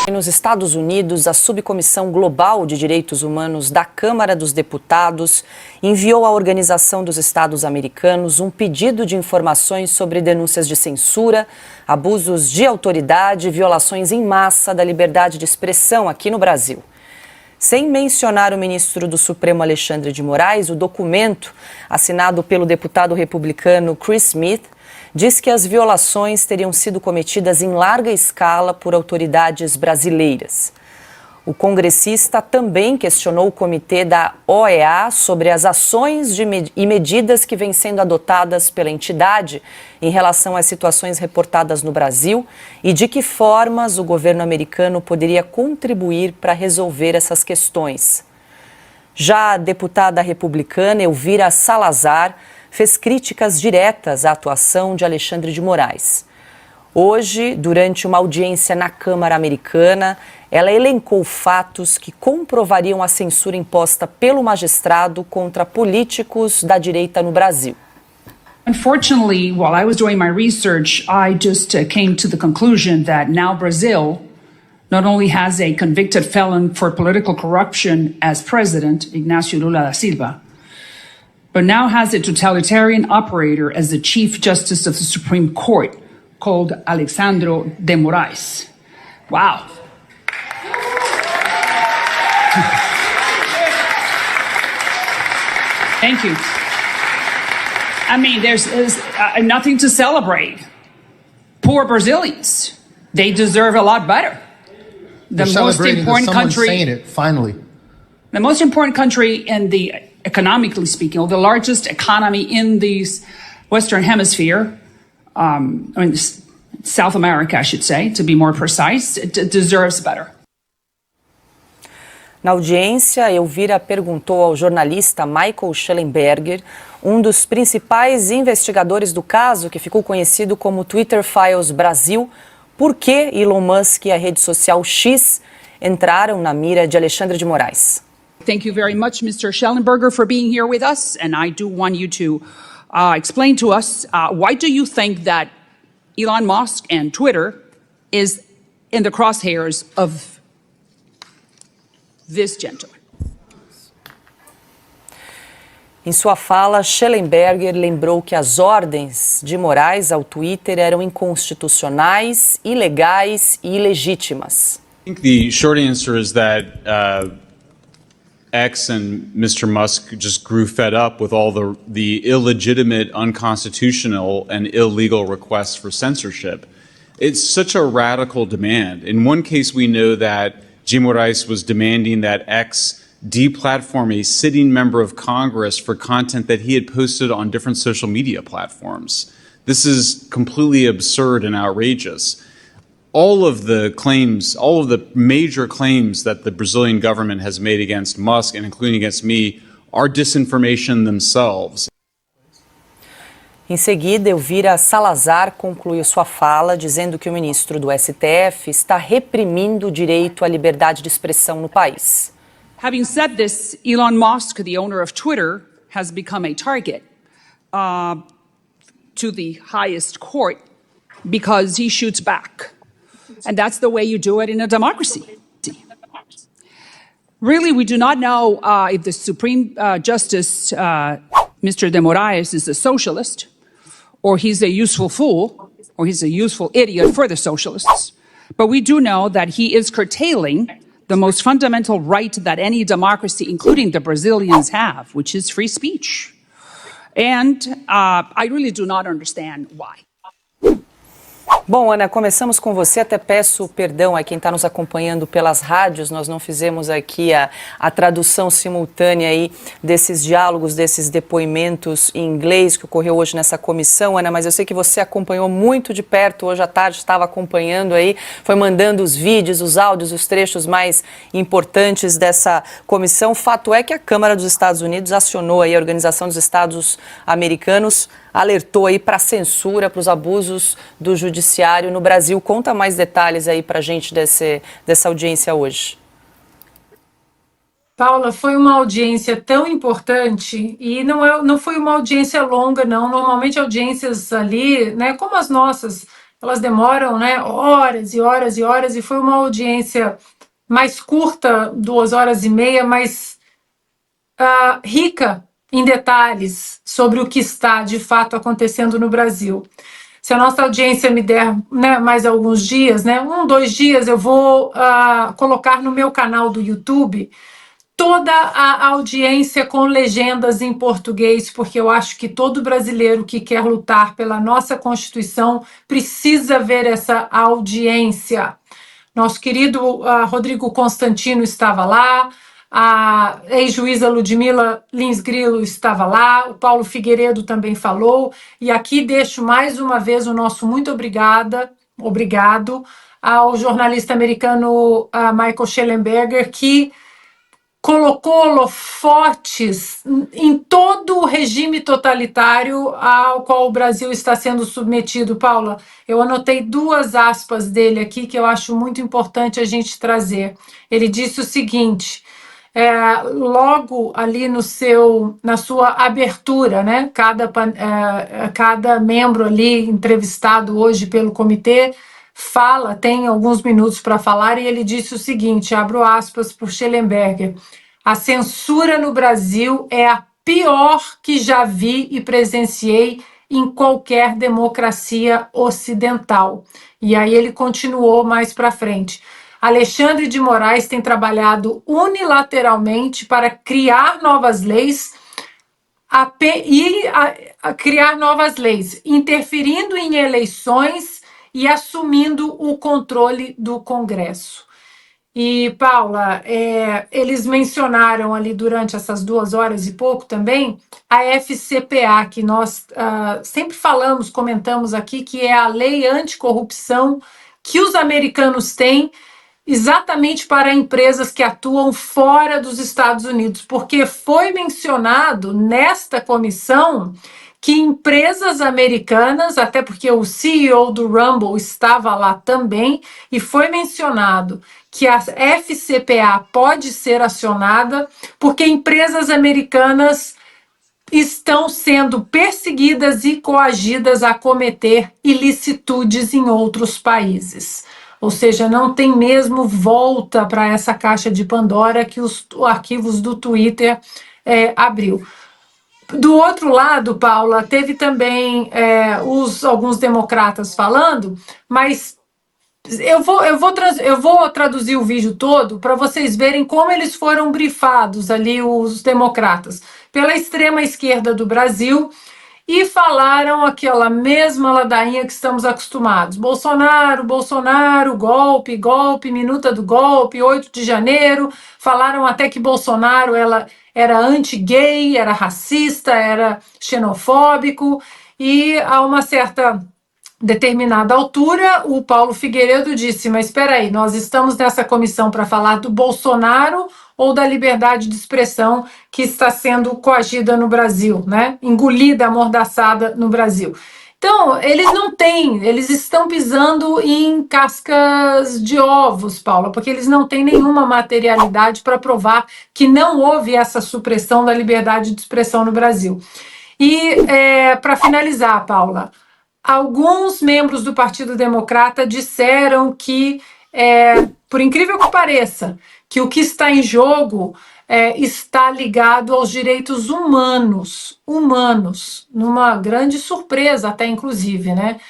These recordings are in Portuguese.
Nos Estados Unidos, a Subcomissão Global de Direitos Humanos da Câmara dos Deputados enviou à Organização dos Estados Americanos um pedido de informações sobre denúncias de censura, abusos de autoridade e violações em massa da liberdade de expressão aqui no Brasil. Sem mencionar o ministro do Supremo Alexandre de Moraes, o documento, assinado pelo deputado republicano Chris Smith, diz que as violações teriam sido cometidas em larga escala por autoridades brasileiras. O congressista também questionou o comitê da OEA sobre as ações e medidas que vêm sendo adotadas pela entidade em relação às situações reportadas no Brasil e de que formas o governo americano poderia contribuir para resolver essas questões. Já a deputada republicana Elvira Salazar fez críticas diretas à atuação de Alexandre de Moraes. Hoje, durante uma audiência na Câmara Americana, ela elencou fatos que comprovariam a censura imposta pelo magistrado contra políticos da direita no Brasil. Unfortunately, while I was doing my research, I just came to the conclusion that now Brazil not only has a convicted felon for political corruption as president, Ignacio Lula da Silva, but now has a totalitarian operator as the Chief Justice of the Supreme Court, called Alexandre de Moraes. Wow. Thank you. I mean, there's nothing to celebrate. Poor Brazilians. They deserve a lot better. The most important country. Saying it, finally. The most important country in the, economically speaking, or the largest economy in the Western Hemisphere, South America, I should say, to be more precise, it deserves better. Na audiência, Elvira perguntou ao jornalista Michael Schellenberger, um dos principais investigadores do caso, que ficou conhecido como Twitter Files Brasil, por que Elon Musk e a rede social X entraram na mira de Alexandre de Moraes. Thank you very much, Mr. Schellenberger, for being here with us, and I do want you to explain to us why do you think that Elon Musk and Twitter is in the crosshairs of this gentleman? Em sua fala, Schellenberger lembrou que as ordens de Moraes ao Twitter eram inconstitucionais, ilegais e ilegítimas. I think the short answer is that X and Mr. Musk just grew fed up with all the illegitimate, unconstitutional, and illegal requests for censorship. It's such a radical demand. In one case, we know that Jim Moraes was demanding that X deplatform a sitting member of Congress for content that he had posted on different social media platforms. This is completely absurd and outrageous. All of the claims, all of the major claims that the Brazilian government has made against Musk and including against me are disinformation themselves. Em seguida, Elvira Salazar concluiu sua fala dizendo que o ministro do STF está reprimindo o direito à liberdade de expressão no país. Having said this, Elon Musk, the owner of Twitter, has become a target to the highest court because he shoots back. And that's the way you do it in a democracy. Really, we do not know if the Supreme Justice, Mr. de Moraes, is a socialist, or he's a useful fool, or he's a useful idiot for the socialists. But we do know that he is curtailing the most fundamental right that any democracy, including the Brazilians, have, which is free speech. And I really do not understand why. Bom, Ana, começamos com você, até peço perdão a quem está nos acompanhando pelas rádios, nós não fizemos aqui a tradução simultânea aí desses diálogos, desses depoimentos em inglês que ocorreu hoje nessa comissão, Ana, mas eu sei que você acompanhou muito de perto, hoje à tarde estava acompanhando aí, foi mandando os vídeos, os áudios, os trechos mais importantes dessa comissão. Fato é que a Câmara dos Estados Unidos acionou aí a Organização dos Estados Americanos, alertou aí para a censura, para os abusos do judiciário no Brasil. Conta mais detalhes aí para a gente dessa audiência hoje. Paula, foi uma audiência tão importante e não foi uma audiência longa, não. Normalmente audiências ali, né, como as nossas, elas demoram, né, horas e horas e horas, e foi uma audiência mais curta, 2 horas e meia, mas rica em detalhes sobre o que está de fato acontecendo no Brasil. Se a nossa audiência me der, né, mais alguns dias, né, 2 dias, eu vou colocar no meu canal do YouTube toda a audiência com legendas em português, porque eu acho que todo brasileiro que quer lutar pela nossa Constituição precisa ver essa audiência. Nosso querido Rodrigo Constantino estava lá, a ex-juíza Ludmila Lins Grillo estava lá, o Paulo Figueiredo também falou, e aqui deixo mais uma vez o nosso muito obrigado ao jornalista americano Michael Shellenberger, que colocou holofotes em todo o regime totalitário ao qual o Brasil está sendo submetido. Paula, eu anotei 2 aspas dele aqui que eu acho muito importante a gente trazer. Ele disse o seguinte, logo ali na sua abertura, né? Cada membro ali entrevistado hoje pelo comitê tem alguns minutos para falar, e ele disse o seguinte, abro aspas por Schellenberger: a censura no Brasil é a pior que já vi e presenciei em qualquer democracia ocidental. E aí ele continuou mais para frente. Alexandre de Moraes tem trabalhado unilateralmente para criar novas leis criar novas leis, interferindo em eleições e assumindo o controle do Congresso. E, Paula, eles mencionaram ali durante essas 2 horas e pouco também a FCPA, que nós sempre comentamos aqui, que é a lei anticorrupção que os americanos têm exatamente para empresas que atuam fora dos Estados Unidos, porque foi mencionado nesta comissão que empresas americanas, até porque o CEO do Rumble estava lá também, e foi mencionado que a FCPA pode ser acionada porque empresas americanas estão sendo perseguidas e coagidas a cometer ilicitudes em outros países. Ou seja, não tem mesmo volta para essa caixa de Pandora que os arquivos do Twitter abriu. Do outro lado, Paula, teve também alguns democratas falando, mas eu vou traduzir o vídeo todo para vocês verem como eles foram brifados ali, os democratas, pela extrema esquerda do Brasil, e falaram aquela mesma ladainha que estamos acostumados. Bolsonaro, golpe, minuta do golpe, 8 de janeiro. Falaram até que Bolsonaro era anti-gay, era racista, era xenofóbico. E a uma certa determinada altura, o Paulo Figueiredo disse, mas espera aí, nós estamos nessa comissão para falar do Bolsonaro ou da liberdade de expressão que está sendo coagida no Brasil, né? Engolida, amordaçada no Brasil. Então, eles estão pisando em cascas de ovos, Paula, porque eles não têm nenhuma materialidade para provar que não houve essa supressão da liberdade de expressão no Brasil. E, para finalizar, Paula, alguns membros do Partido Democrata disseram que, por incrível que pareça, que o que está em jogo está ligado aos direitos humanos, numa grande surpresa até, inclusive, né?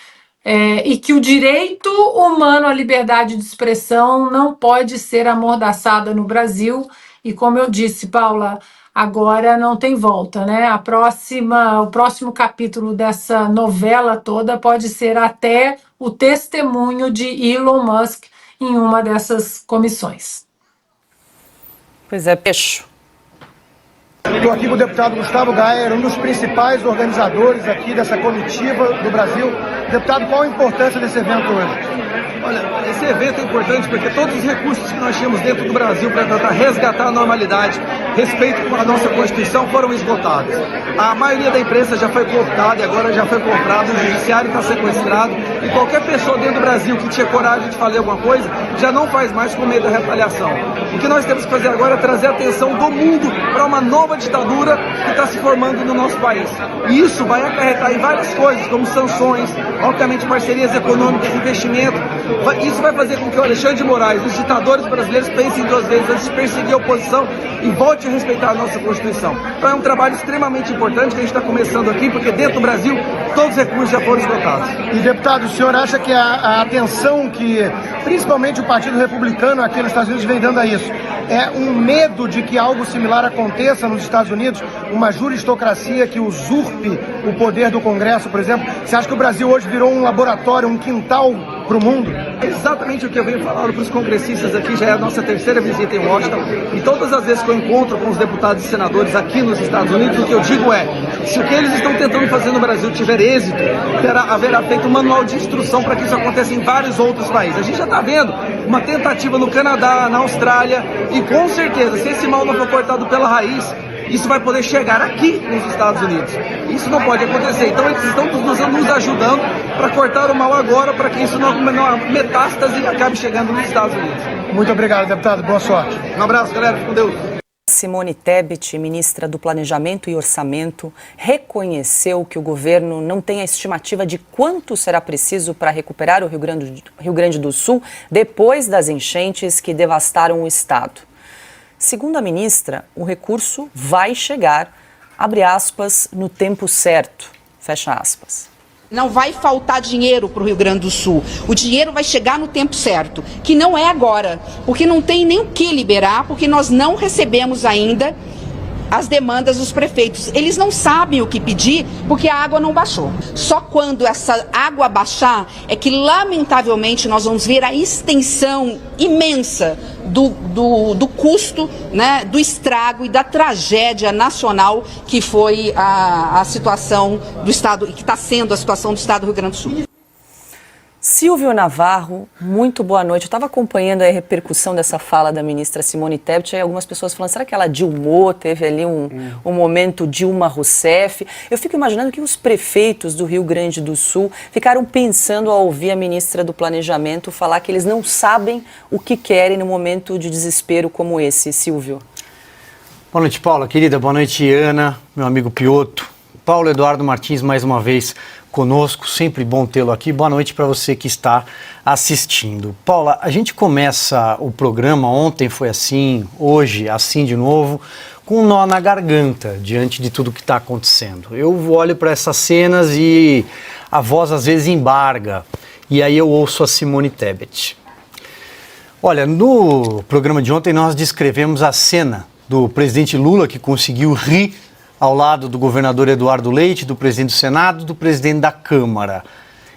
E que o direito humano à liberdade de expressão não pode ser amordaçada no Brasil. E como eu disse, Paula, agora não tem volta, né? O próximo capítulo dessa novela toda pode ser até o testemunho de Elon Musk em uma dessas comissões. Pois é, Peixo. Estou aqui com o deputado Gustavo Gayer, um dos principais organizadores aqui dessa comitiva do Brasil. Deputado, qual a importância desse evento hoje? Olha, esse evento é importante porque todos os recursos que nós tínhamos dentro do Brasil para tentar resgatar a normalidade respeito à nossa Constituição foram esgotados. A maioria da imprensa já foi cooptada e agora já foi comprada, o judiciário está sequestrado e qualquer pessoa dentro do Brasil que tinha coragem de fazer alguma coisa já não faz mais com medo da retaliação. O que nós temos que fazer agora é trazer a atenção do mundo para uma nova ditadura que está se formando no nosso país. E isso vai acarretar em várias coisas, como sanções, obviamente parcerias econômicas, investimento. Isso vai fazer com que o Alexandre de Moraes, os ditadores brasileiros, pensem duas vezes antes de perseguir a oposição e volte a respeitar a nossa Constituição. Então é um trabalho extremamente importante que a gente está começando aqui, porque dentro do Brasil todos os recursos já foram esgotados. E, deputado, o senhor acha que a atenção que principalmente o Partido Republicano aqui nos Estados Unidos vem dando a isso é um medo de que algo similar aconteça nos Estados Unidos, uma juristocracia que usurpe o poder do Congresso, por exemplo? Você acha que o Brasil hoje virou um laboratório, um quintal para o mundo? É exatamente o que eu venho falando para os congressistas aqui, já é a nossa terceira visita em Washington, e todas as vezes que eu encontro com os deputados e senadores aqui nos Estados Unidos, o que eu digo é, se o que eles estão tentando fazer no Brasil tiver êxito, haverá feito um manual de instrução para que isso aconteça em vários outros países. A gente já está vendo uma tentativa no Canadá, na Austrália, e com certeza, se esse mal não for cortado pela raiz, isso vai poder chegar aqui nos Estados Unidos. Isso não pode acontecer. Então eles estão nos ajudando para cortar o mal agora, para que isso não metástase e acabe chegando nos Estados Unidos. Muito obrigado, deputado. Boa sorte. Um abraço, galera. Fique com Deus. Simone Tebet, ministra do Planejamento e Orçamento, reconheceu que o governo não tem a estimativa de quanto será preciso para recuperar o Rio Grande do Sul depois das enchentes que devastaram o estado. Segundo a ministra, o recurso vai chegar, abre aspas, no tempo certo, fecha aspas. Não vai faltar dinheiro para o Rio Grande do Sul. O dinheiro vai chegar no tempo certo, que não é agora, porque não tem nem o que liberar, porque nós não recebemos ainda as demandas dos prefeitos. Eles não sabem o que pedir porque a água não baixou. Só quando essa água baixar é que, lamentavelmente, nós vamos ver a extensão imensa do custo, né, do estrago e da tragédia nacional que foi a situação do Estado, e que está sendo a situação do Estado do Rio Grande do Sul. Silvio Navarro, muito boa noite. Eu estava acompanhando a repercussão dessa fala da ministra Simone Tebet, e algumas pessoas falando, será que ela dilmou, teve ali um momento Dilma Rousseff? Eu fico imaginando que os prefeitos do Rio Grande do Sul ficaram pensando ao ouvir a ministra do Planejamento falar que eles não sabem o que querem no momento de desespero como esse, Silvio. Boa noite, Paula, querida. Boa noite, Ana, meu amigo Piotto. Paulo Eduardo Martins, mais uma vez conosco, sempre bom tê-lo aqui. Boa noite para você que está assistindo. Paula, a gente começa o programa, ontem foi assim, hoje assim de novo, com um nó na garganta diante de tudo que está acontecendo. Eu olho para essas cenas e a voz às vezes embarga, e aí eu ouço a Simone Tebet. Olha, no programa de ontem nós descrevemos a cena do presidente Lula, que conseguiu rir ao lado do governador Eduardo Leite, do presidente do Senado, do presidente da Câmara.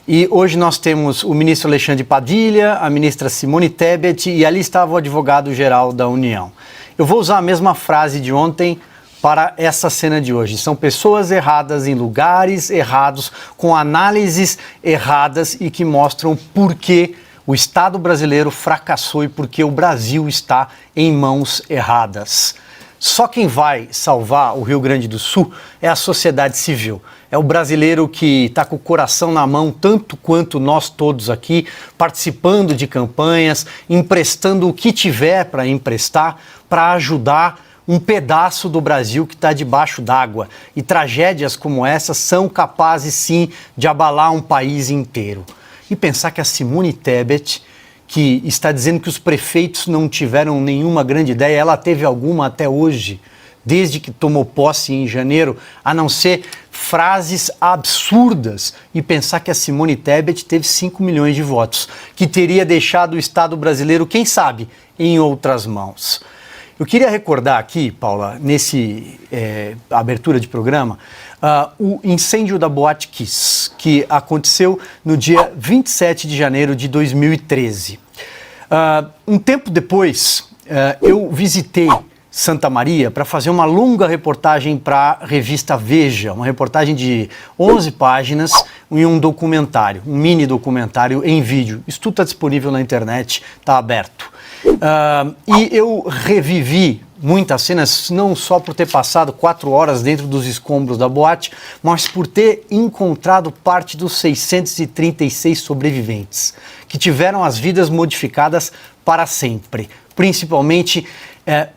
E hoje nós temos o ministro Alexandre Padilha, a ministra Simone Tebet, e ali estava o advogado-geral da União. Eu vou usar a mesma frase de ontem para essa cena de hoje. São pessoas erradas em lugares errados, com análises erradas e que mostram por que o Estado brasileiro fracassou e por que o Brasil está em mãos erradas. Só quem vai salvar o Rio Grande do Sul é a sociedade civil. É o brasileiro que está com o coração na mão, tanto quanto nós todos aqui, participando de campanhas, emprestando o que tiver para emprestar, para ajudar um pedaço do Brasil que está debaixo d'água. E tragédias como essa são capazes, sim, de abalar um país inteiro. E pensar que a Simone Tebet, que está dizendo que os prefeitos não tiveram nenhuma grande ideia, ela teve alguma até hoje, desde que tomou posse em janeiro, a não ser frases absurdas, e pensar que a Simone Tebet teve 5 milhões de votos, que teria deixado o Estado brasileiro, quem sabe, em outras mãos. Eu queria recordar aqui, Paula, nesse abertura de programa, o incêndio da Boate Kiss, que aconteceu no dia 27 de janeiro de 2013. Um tempo depois, eu visitei Santa Maria para fazer uma longa reportagem para a revista Veja, uma reportagem de 11 páginas e um documentário, um mini documentário em vídeo. Isso tudo está disponível na internet, está aberto. E eu revivi muitas cenas, não só por ter passado 4 horas dentro dos escombros da boate, mas por ter encontrado parte dos 636 sobreviventes, que tiveram as vidas modificadas para sempre, principalmente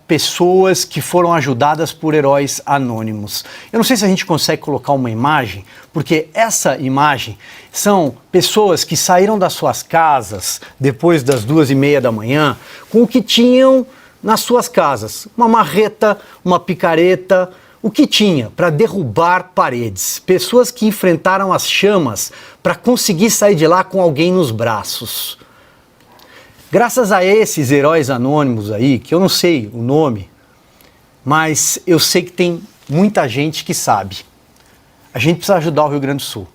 pessoas que foram ajudadas por heróis anônimos. Eu não sei se a gente consegue colocar uma imagem, porque essa imagem são pessoas que saíram das suas casas depois das 2:30 da manhã com o que tinham nas suas casas, uma marreta, uma picareta, o que tinha para derrubar paredes. Pessoas que enfrentaram as chamas para conseguir sair de lá com alguém nos braços. Graças a esses heróis anônimos aí, que eu não sei o nome, mas eu sei que tem muita gente que sabe. A gente precisa ajudar o Rio Grande do Sul.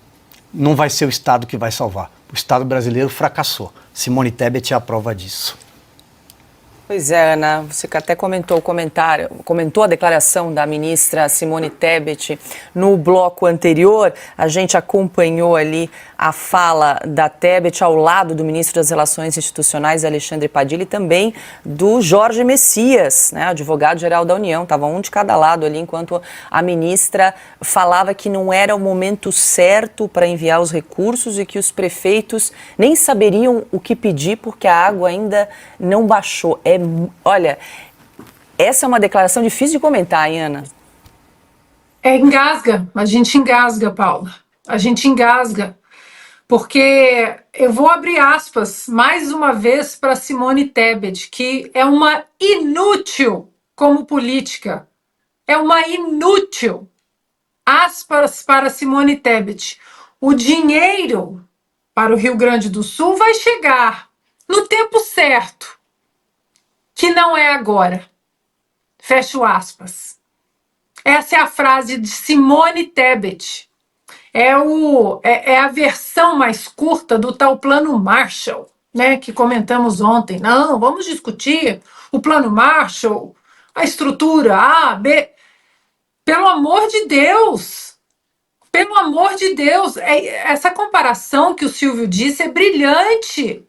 Não vai ser o Estado que vai salvar. O Estado brasileiro fracassou. Simone Tebet é a prova disso. Pois é, Ana, você até comentou a declaração da ministra Simone Tebet no bloco anterior. A gente acompanhou ali a fala da Tebet ao lado do ministro das Relações Institucionais, Alexandre Padilha, e também do Jorge Messias, né, advogado-geral da União. Estava um de cada lado ali, enquanto a ministra falava que não era o momento certo para enviar os recursos e que os prefeitos nem saberiam o que pedir porque a água ainda não baixou. Olha, essa é uma declaração difícil de comentar, hein, Ana? Engasga, a gente engasga, Paula. A gente engasga, porque eu vou abrir aspas mais uma vez para Simone Tebet, que é uma inútil como política. É uma inútil. Aspas para Simone Tebet. O dinheiro para o Rio Grande do Sul vai chegar no tempo certo, que não é agora. Fecho aspas. Essa é a frase de Simone Tebet. É a versão mais curta do tal Plano Marshall, né, que comentamos ontem. Não, vamos discutir o Plano Marshall, a estrutura A, B. Pelo amor de Deus! Pelo amor de Deus! Essa comparação que o Silvio disse é brilhante.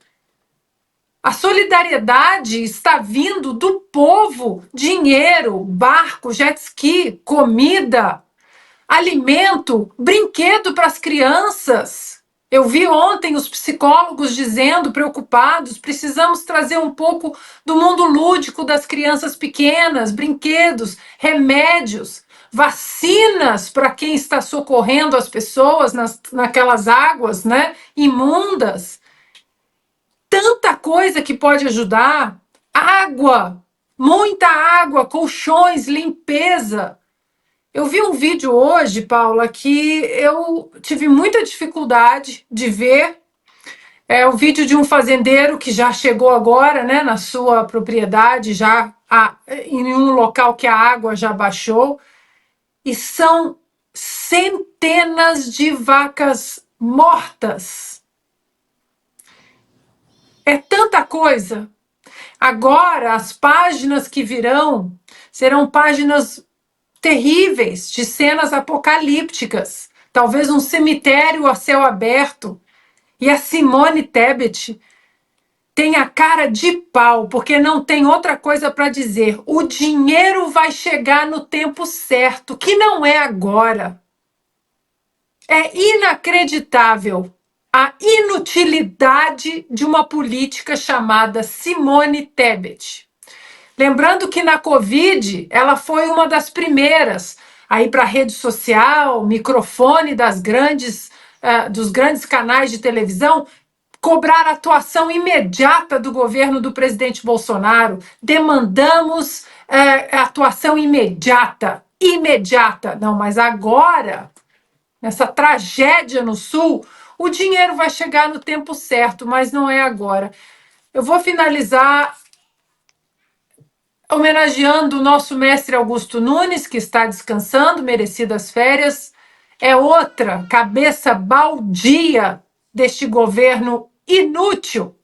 A solidariedade está vindo do povo. Dinheiro, barco, jet ski, comida, alimento, brinquedo para as crianças. Eu vi ontem os psicólogos dizendo, preocupados, precisamos trazer um pouco do mundo lúdico das crianças pequenas, brinquedos, remédios, vacinas para quem está socorrendo as pessoas naquelas águas, né, imundas. Tanta coisa que pode ajudar. Água, muita água, colchões, limpeza. Eu vi um vídeo hoje, Paula, que eu tive muita dificuldade de ver. É o vídeo de um fazendeiro que já chegou agora, né, na sua propriedade, já em um local que a água já baixou. E são centenas de vacas mortas. É tanta coisa. Agora, as páginas que virão serão páginas terríveis, de cenas apocalípticas. Talvez um cemitério a céu aberto. E a Simone Tebet tem a cara de pau, porque não tem outra coisa para dizer. O dinheiro vai chegar no tempo certo, que não é agora. É inacreditável a inutilidade de uma política chamada Simone Tebet. Lembrando que na Covid, ela foi uma das primeiras a ir para a rede social, microfone dos grandes canais de televisão, cobrar atuação imediata do governo do presidente Bolsonaro. Demandamos atuação imediata. Imediata. Não, mas agora, nessa tragédia no Sul, o dinheiro vai chegar no tempo certo, mas não é agora. Eu vou finalizar homenageando o nosso mestre Augusto Nunes, que está descansando, merecidas férias. É outra cabeça baldia deste governo inútil.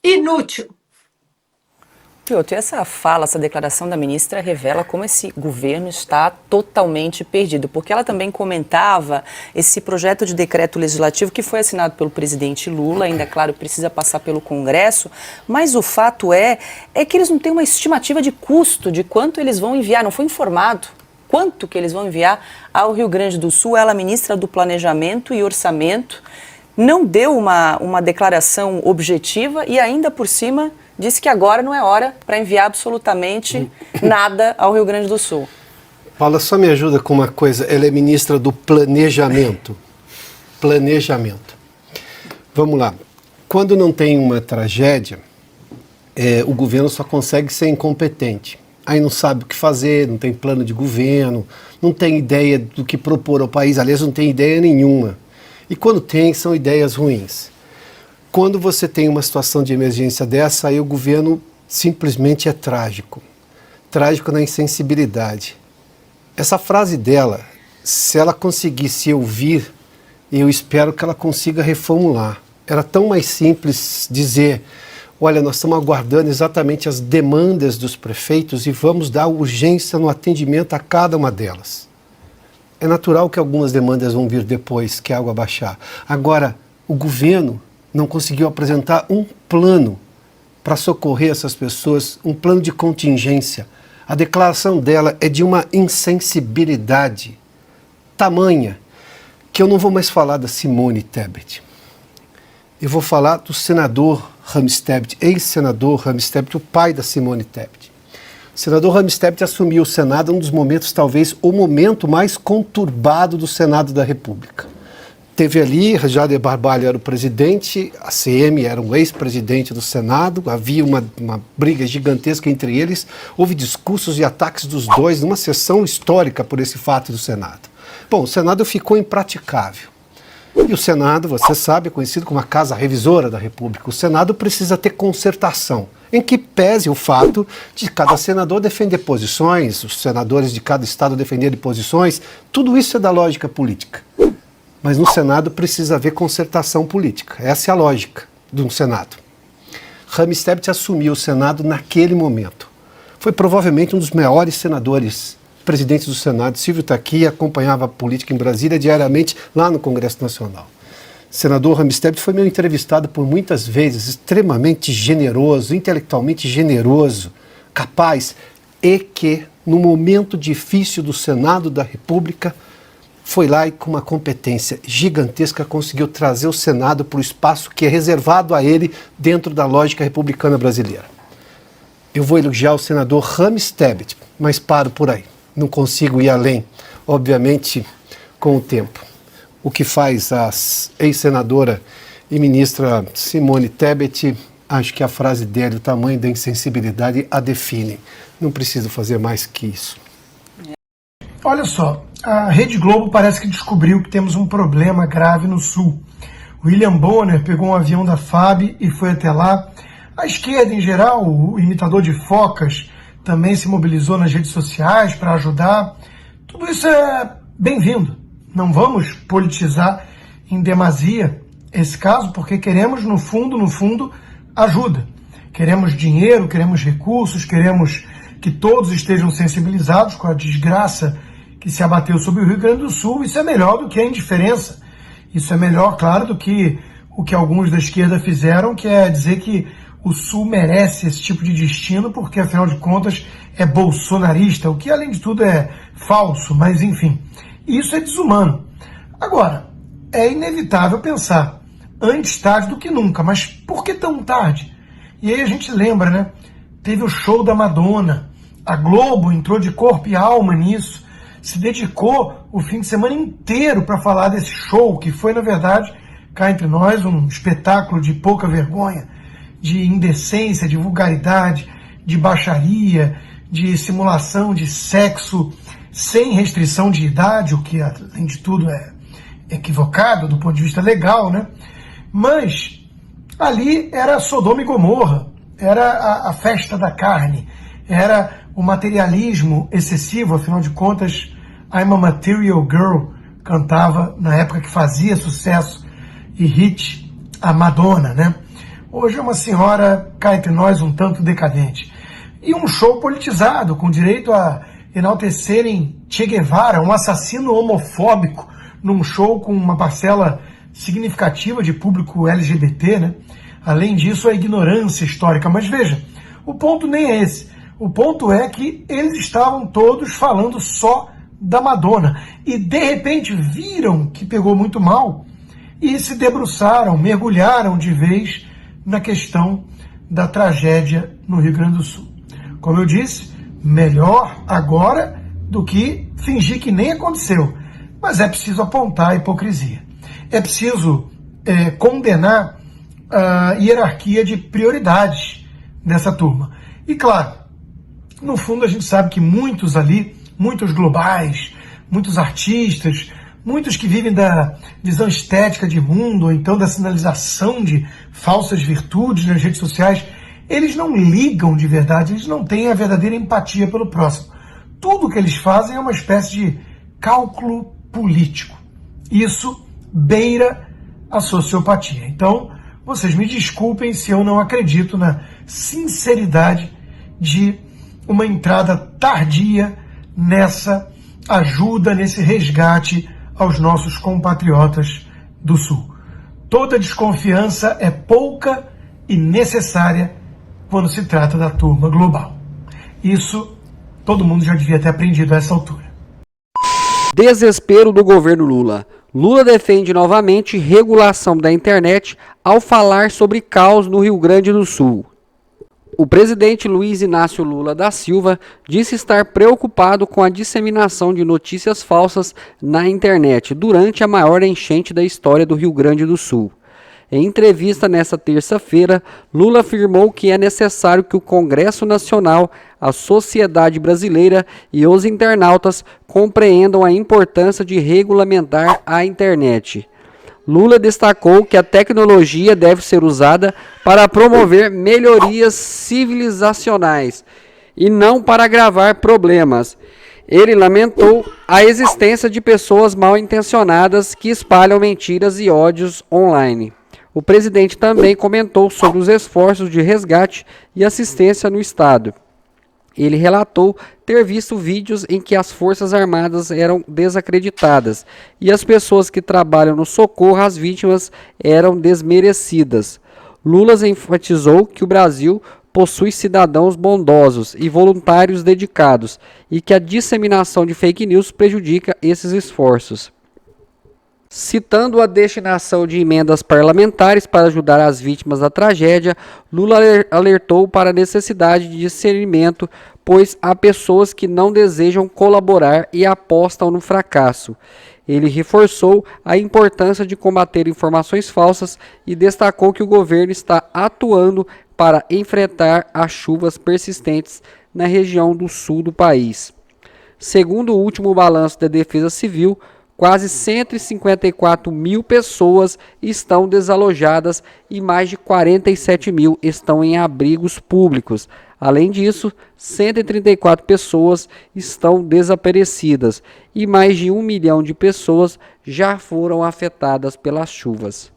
Inútil. Piotr, essa fala, essa declaração da ministra revela como esse governo está totalmente perdido, porque ela também comentava esse projeto de decreto legislativo que foi assinado pelo presidente Lula, ainda, claro, precisa passar pelo Congresso, mas o fato é que eles não têm uma estimativa de custo, de quanto eles vão enviar, não foi informado quanto que eles vão enviar ao Rio Grande do Sul. Ela, ministra do Planejamento e Orçamento, não deu uma declaração objetiva e ainda por cima disse que agora não é hora para enviar absolutamente nada ao Rio Grande do Sul. Paula, só me ajuda com uma coisa. Ela é ministra do Planejamento. Planejamento. Vamos lá. Quando não tem uma tragédia, o governo só consegue ser incompetente. Aí não sabe o que fazer, não tem plano de governo, não tem ideia do que propor ao país. Aliás, não tem ideia nenhuma. E quando tem, são ideias ruins. Quando você tem uma situação de emergência dessa, aí o governo simplesmente é trágico. Trágico na insensibilidade. Essa frase dela, se ela conseguisse ouvir, eu espero que ela consiga reformular. Era tão mais simples dizer, olha, nós estamos aguardando exatamente as demandas dos prefeitos e vamos dar urgência no atendimento a cada uma delas. É natural que algumas demandas vão vir depois que a água baixar. Agora, o governo não conseguiu apresentar um plano para socorrer essas pessoas, um plano de contingência. A declaração dela é de uma insensibilidade tamanha que eu não vou mais falar da Simone Tebet. Eu vou falar do senador Rames Tebet, ex-senador Rames Tebet, o pai da Simone Tebet. O senador Rames Tebet assumiu o Senado em um dos momentos, talvez, o momento mais conturbado do Senado da República. Teve ali, Jader Barbalho era o presidente, a CM era um ex-presidente do Senado, havia uma briga gigantesca entre eles, houve discursos e ataques dos dois numa sessão histórica por esse fato do Senado. Bom, o Senado ficou impraticável. E o Senado, você sabe, é conhecido como a Casa Revisora da República. O Senado precisa ter concertação, em que pese o fato de cada senador defender posições, os senadores de cada estado defenderem posições, tudo isso é da lógica política. Mas no Senado precisa haver concertação política. Essa é a lógica de um Senado. Rames Tebet assumiu o Senado naquele momento. Foi provavelmente um dos maiores senadores, presidentes do Senado. Silvio está aqui, acompanhava a política em Brasília diariamente lá no Congresso Nacional. O senador Rames Tebet foi meu entrevistado por muitas vezes, extremamente generoso, intelectualmente generoso, capaz, e que no momento difícil do Senado da República foi lá e com uma competência gigantesca conseguiu trazer o Senado para o espaço que é reservado a ele dentro da lógica republicana brasileira. Eu vou elogiar o senador Rames Tebet, mas paro por aí. Não consigo ir além, obviamente, com o tempo. O que faz a ex-senadora e ministra Simone Tebet, acho que a frase dela, o tamanho da insensibilidade, a define. Não preciso fazer mais que isso. Olha só, a Rede Globo parece que descobriu que temos um problema grave no Sul. William Bonner pegou um avião da FAB e foi até lá. A esquerda, em geral, o imitador de focas, também se mobilizou nas redes sociais para ajudar. Tudo isso é bem-vindo. Não vamos politizar em demasia esse caso, porque queremos, no fundo, ajuda. Queremos dinheiro, queremos recursos, queremos que todos estejam sensibilizados com a desgraça que se abateu sobre o Rio Grande do Sul. Isso é melhor do que a indiferença. Isso é melhor, claro, do que o que alguns da esquerda fizeram, que é dizer que o Sul merece esse tipo de destino, porque, afinal de contas, é bolsonarista, o que, além de tudo, é falso, mas, enfim, isso é desumano. Agora, é inevitável pensar, antes tarde do que nunca, mas por que tão tarde? E aí a gente lembra, né? Teve o show da Madonna, a Globo entrou de corpo e alma nisso, se dedicou o fim de semana inteiro para falar desse show, que foi, na verdade, cá entre nós, um espetáculo de pouca vergonha, de indecência, de vulgaridade, de baixaria, de simulação de sexo sem restrição de idade, o que, além de tudo, é equivocado do ponto de vista legal, né? Mas ali era Sodoma e Gomorra, era a festa da carne, era o materialismo excessivo, afinal de contas, I'm a Material Girl cantava na época que fazia sucesso e hit a Madonna, né? Hoje é uma senhora, cá entre nós, um tanto decadente. e um show politizado, com direito a enaltecerem Che Guevara, um assassino homofóbico, num show com uma parcela significativa de público LGBT, né? Além disso, a ignorância histórica. Mas veja, o ponto nem é esse. O ponto é que eles estavam todos falando só da Madonna e, de repente, viram que pegou muito mal e se debruçaram, mergulharam de vez na questão da tragédia no Rio Grande do Sul. Como eu disse, melhor agora do que fingir que nem aconteceu. Mas é preciso apontar a hipocrisia. É preciso condenar a hierarquia de prioridades dessa turma. E claro, no fundo a gente sabe que muitos ali, muitos globais, muitos artistas, muitos que vivem da visão estética de mundo, ou então da sinalização de falsas virtudes nas redes sociais, eles não ligam de verdade, eles não têm a verdadeira empatia pelo próximo. Tudo que eles fazem é uma espécie de cálculo político. Isso beira a sociopatia. Então, vocês me desculpem se eu não acredito na sinceridade de uma entrada tardia nessa ajuda, nesse resgate aos nossos compatriotas do Sul. Toda desconfiança é pouca e necessária quando se trata da turma global. Isso todo mundo já devia ter aprendido a essa altura. Desespero do governo Lula. Lula defende novamente regulação da internet ao falar sobre caos no Rio Grande do Sul. O presidente Luiz Inácio Lula da Silva disse estar preocupado com a disseminação de notícias falsas na internet durante a maior enchente da história do Rio Grande do Sul. Em entrevista nesta terça-feira, Lula afirmou que é necessário que o Congresso Nacional, a sociedade brasileira e os internautas compreendam a importância de regulamentar a internet. Lula destacou que a tecnologia deve ser usada para promover melhorias civilizacionais e não para agravar problemas. Ele lamentou a existência de pessoas mal intencionadas que espalham mentiras e ódios online. O presidente também comentou sobre os esforços de resgate e assistência no Estado. Ele relatou ter visto vídeos em que as Forças Armadas eram desacreditadas e as pessoas que trabalham no socorro às vítimas eram desmerecidas. Lula enfatizou que o Brasil possui cidadãos bondosos e voluntários dedicados e que a disseminação de fake news prejudica esses esforços. Citando a destinação de emendas parlamentares para ajudar as vítimas da tragédia, Lula alertou para a necessidade de discernimento, pois há pessoas que não desejam colaborar e apostam no fracasso. Ele reforçou a importância de combater informações falsas e destacou que o governo está atuando para enfrentar as chuvas persistentes na região do sul do país. Segundo o último balanço da Defesa Civil, quase 154 mil pessoas estão desalojadas e mais de 47 mil estão em abrigos públicos. Além disso, 134 pessoas estão desaparecidas e mais de 1 milhão de pessoas já foram afetadas pelas chuvas.